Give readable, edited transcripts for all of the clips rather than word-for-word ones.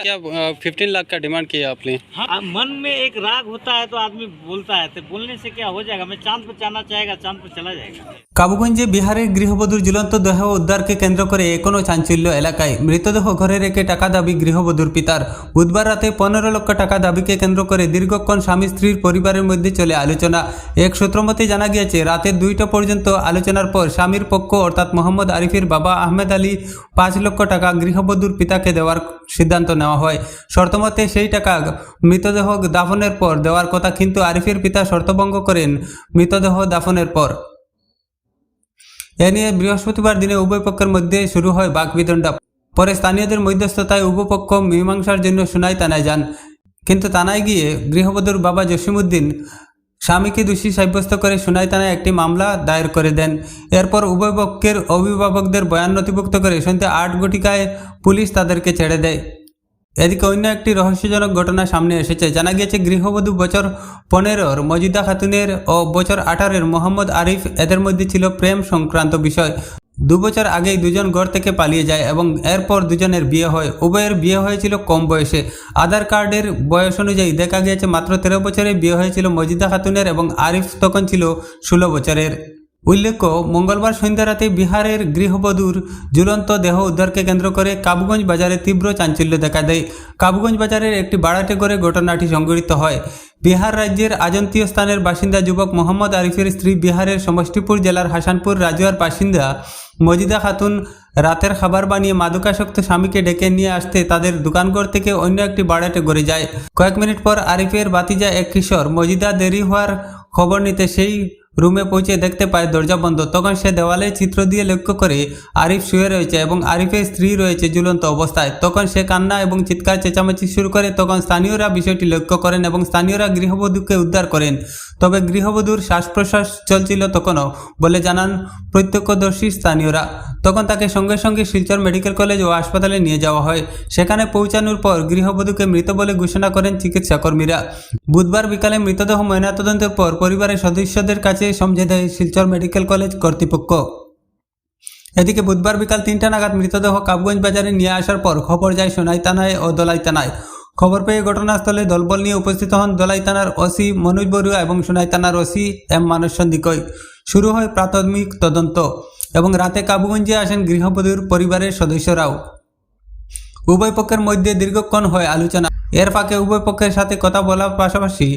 क्या 15 लाख का डिमांड किया आपने? हाँ, मन में एक राग होता है तो आदमी बोलता है, तो बोलने से क्या हो जाएगा। मैं चांद पर जाना चाहेगा, चांद पर चला जाएगा। কাবুগঞ্জে বিহারের গৃহবধূর ঝুলন্ত দেহ উদ্ধারকে কেন্দ্র করে এখনও চাঞ্চল্য এলাকায়। মৃতদেহ ঘরে রেখে টাকা দাবি গৃহবধূর পিতার। বুধবার রাতে 15 লক্ষ টাকা দাবিকে কেন্দ্র করে দীর্ঘক্ষণ স্বামী স্ত্রীর পরিবারের মধ্যে চলে আলোচনা। এক সূত্র মতে জানা গিয়েছে, রাতের 2টা পর্যন্ত আলোচনার পর স্বামীর পক্ষ অর্থাৎ মোহাম্মদ আরিফের বাবা আহমেদ আলী 5 লক্ষ টাকা গৃহবধূর পিতাকে দেওয়ার সিদ্ধান্ত নেওয়া হয়। শর্তমতে সেই টাকা মৃতদেহ দাফনের পর দেওয়ার কথা, কিন্তু আরিফের পিতা শর্তভঙ্গ করেন মৃতদেহ দাফনের পর। এ নিয়ে বৃহস্পতিবার দিনে উভয় পক্ষের মধ্যে শুরু হয় বাকবিতণ্ডা। পরে স্থানীয়দের মধ্যস্থতায় উভয় পক্ষ মীমাংসার জন্য সোনাই থানায় যান, কিন্তু থানায় গিয়ে গৃহবধূর বাবা জসিমউদ্দিন স্বামীকে দোষী সাব্যস্ত করে সোনাই থানায় একটি মামলা দায়ের করে দেন। এরপর উভয় পক্ষের অভিভাবকদের বয়ান নথিভুক্ত করে সন্ধ্যা 8 ঘটিকায় পুলিশ তাদেরকে ছেড়ে দেয়। এদিকে অন্য একটি রহস্যজনক ঘটনা সামনে এসেছে। জানা গিয়েছে, গৃহবধূ বছর 15-র মজিদা খাতুনের ও বছর 18-এর মোহাম্মদ আরিফ, এদের মধ্যে ছিল প্রেম সংক্রান্ত বিষয়। 2 বছর আগেই দুজন ঘর থেকে পালিয়ে যায় এবং এরপর দুজনের বিয়ে হয়। উভয়ের বিয়ে হয়েছিল কম বয়সে। আধার কার্ডের বয়স অনুযায়ী দেখা গিয়েছে মাত্র 13 বছরে বিয়ে হয়েছিল মজিদা খাতুনের এবং আরিফ তখন ছিল 16 বছরের। উল্লেখ্য, মঙ্গলবার সন্ধ্যা রাতে বিহারের গৃহবধূর ঝুলন্ত দেহ উদ্ধারকে কেন্দ্র করে কাবুগঞ্জ বাজারে তীব্র চাঞ্চল্য দেখা দেয়। কাবুগঞ্জ বাজারের একটি বাড়াটে করে ঘটনাটি সংঘটিত হয়। বিহার রাজ্যের আজন্তীয় স্থানের বাসিন্দা যুবক মোহাম্মদ আরিফের স্ত্রী বিহারের সমষ্টিপুর জেলার হাসানপুর রাজুয়ার বাসিন্দা মজিদা খাতুন রাতের খাবার বানিয়ে মাদকাসক্ত স্বামীকে ডেকে নিয়ে আসতে তাদের দোকানঘর থেকে অন্য একটি বাড়াটে ঘরে যায়। কয়েক মিনিট পর আরিফের ভাতিজা এক কিশোর মজিদা দেরি হওয়ার খবর নিতে সেই রুমে পৌঁছে দেখতে পায় দরজা বন্ধ। তখন সে দেওয়ালে চিত্র দিয়ে লক্ষ্য করে আরিফ শুয়ে রয়েছে এবং আরিফের স্ত্রী রয়েছে ঝুলন্ত অবস্থায়। তখন সে কান্না এবং চিৎকার চেঁচামেচি শুরু করে। তখন স্থানীয়রা বিষয়টি লক্ষ্য করেন এবং স্থানীয়রা গৃহবধূকে উদ্ধার করেন। তবে গৃহবধূর শ্বাস প্রশ্বাস চলছিল তখনও বলে জানান প্রত্যক্ষদর্শী স্থানীয়রা। তখন তাকে সঙ্গে সঙ্গে শিলচর মেডিকেল কলেজ ও হাসপাতালে নিয়ে যাওয়া হয়। সেখানে পৌঁছানোর পর গৃহবধূকে মৃত বলে ঘোষণা করেন চিকিৎসাকর্মীরা। বুধবার বিকালে মৃতদেহ ময়নাতদন্তের পর পরিবারের সদস্যদের কাছে সমঝে দেয় শিলচর মেডিকেল কলেজ কর্তৃপক্ষ। এদিকে বুধবার বিকাল 3টা নাগাদ মৃতদেহ কাবুগঞ্জ বাজারে নিয়ে আসার পর খবর যায় সোনাই থানায় ও দলাই থানায়। খবর পেয়ে ঘটনাস্থলে দলবল নিয়ে উপস্থিত হন দলাই থানার ওসি মনোজ বড়ুয়া এবং সোনাই থানার ওসি এম মানস সন্দিকই। শুরু হয় প্রাথমিক তদন্ত এবং রাতে কাবুগঞ্জে আসেন গৃহবধূর পরিবারের সদস্যরাও। উভয় পক্ষের মধ্যে দীর্ঘক্ষণ হয় আলোচনা। এর ফাঁকে উভয় পক্ষের সাথে কথা বলার পাশাপাশি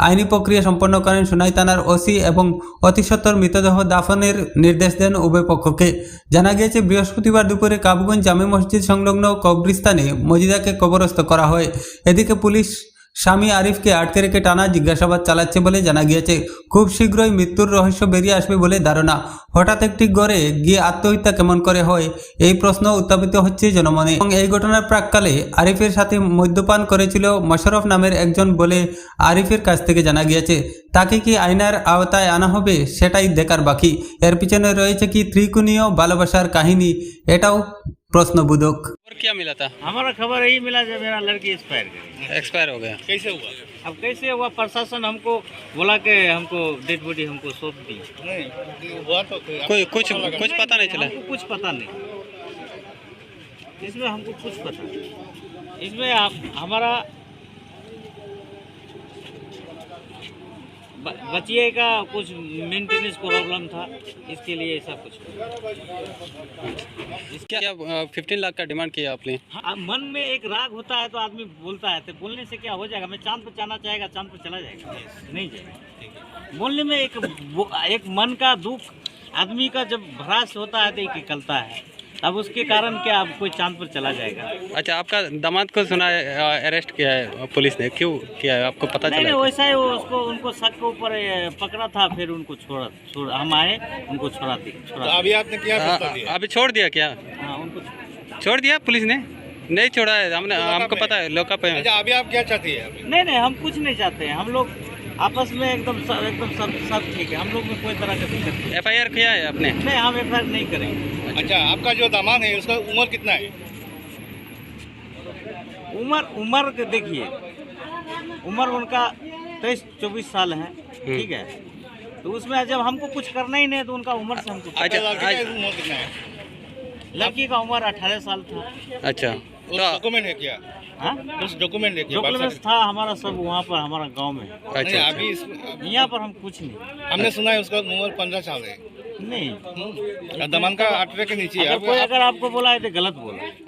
আইনি প্রক্রিয়া সম্পন্ন করেন সোনাই থানার ওসি এবং অতি সত্বর মৃতদেহ দাফনের নির্দেশ দেন উভয় পক্ষকে। জানা গিয়েছে, বৃহস্পতিবার দুপুরে কাবুগঞ্জ জামে মসজিদ সংলগ্ন কবরস্থানে মজিদাকে কবরস্থ করা হয়। এদিকে পুলিশ স্বামী আরিফকে আটকে রেখে টানা জিজ্ঞাসাবাদ চালাচ্ছে বলে জানা গিয়েছে। খুব শীঘ্রই মৃত্যুর রহস্য বেরিয়ে আসবে বলে ধারণা। হঠাৎ একটি ঘরে গিয়ে আত্মহত্যা কেমন করে হয়, এই প্রশ্ন উত্থাপিত হচ্ছে জনমনে। এবং এই ঘটনার প্রাককালে আরিফের সাথে মদ্যপান করেছিল মোশাররফ নামের একজন বলে আরিফের কাছ থেকে জানা গিয়েছে। তাকে কি আইনার আওতায় আনা হবে সেটাই দেখার বাকি। এর পিছনে রয়েছে কি ত্রিকোণীয় ভালোবাসার কাহিনী, এটাও प्रश्नबोधक। और क्या मिला था? हमारा खबर यही मिला जब मेरा लड़की एक्सपायर हो गया। कैसे हुआ? अब कैसे हुआ, प्रशासन हमको बोला कि हमको डेड बॉडी हमको सौंप दी। नहीं हुआ तो कुछ पता नहीं चला। हमको कुछ पता नहीं, इसमें हमको कुछ पता नहीं। इसमें हमारा बचिए का कुछ मेंटेनेंस प्रॉब्लम था, इसके लिए ऐसा कुछ। क्या 15 लाख का डिमांड किया आपने? हाँ, मन में एक राग होता है तो आदमी बोलता है, तो बोलने से क्या हो जाएगा। मैं चांद पर जाना चाहेगा, चांद पर चला जाएगा, नहीं जाएगा। बोलने में एक मन का दुख आदमी का जब भ्रास होता है तो एक निकलता है, अब उसके कारण क्या अब कोई चांद पर चला जाएगा। अच्छा, आपका दामाद को सुना है अरेस्ट किया है पुलिस ने, क्यों किया है आपको पता चला? नहीं, वैसा ही वो उसको उनको शक के ऊपर पकड़ा था, फिर उनको छोड़ा हम आए, उनको छोड़ा दिया। तो अभी आपने क्या फैसला लिया? अभी छोड़ दिया क्या? हाँ, उनको छोड़ दिया पुलिस ने? नहीं छोड़ा है, हमको पता है लोका पे। अच्छा, अभी आप क्या चाहती है? नहीं, हम कुछ नहीं चाहते हैं। हम लोग आपस में एकदम सब ठीक है, हम लोग में कोई तरह का दिक्कत नहीं। FIR किया है आपने? नहीं, हम FIR नहीं करेंगे। अच्छा, आपका जो दामाद है उसका उम्र कितना है? उम्र देखिए, उम्र उनका 23-24 साल है, ठीक है। तो उसमें जब हमको कुछ करना ही नहीं है तो उनका उम्र से हमको। लड़की का उम्र कितना है? लड़की का उम्र 18 साल था। अच्छा, उस तो- डॉक्यूमेंट है क्या? हाँ उस डॉक्यूमेंट है क्या? डॉक्यूमेंट्स था हमारा सब वहाँ पर, हमारा गांव में। अच्छा नहीं, अच्छा अभी यहाँ पर हम कुछ नहीं। हमने सुना है उसका उम्र 15 साल है। नहीं, जमानत का 18 के नीचे है। अगर कोई अगर आपको बोला है तो गलत बोला।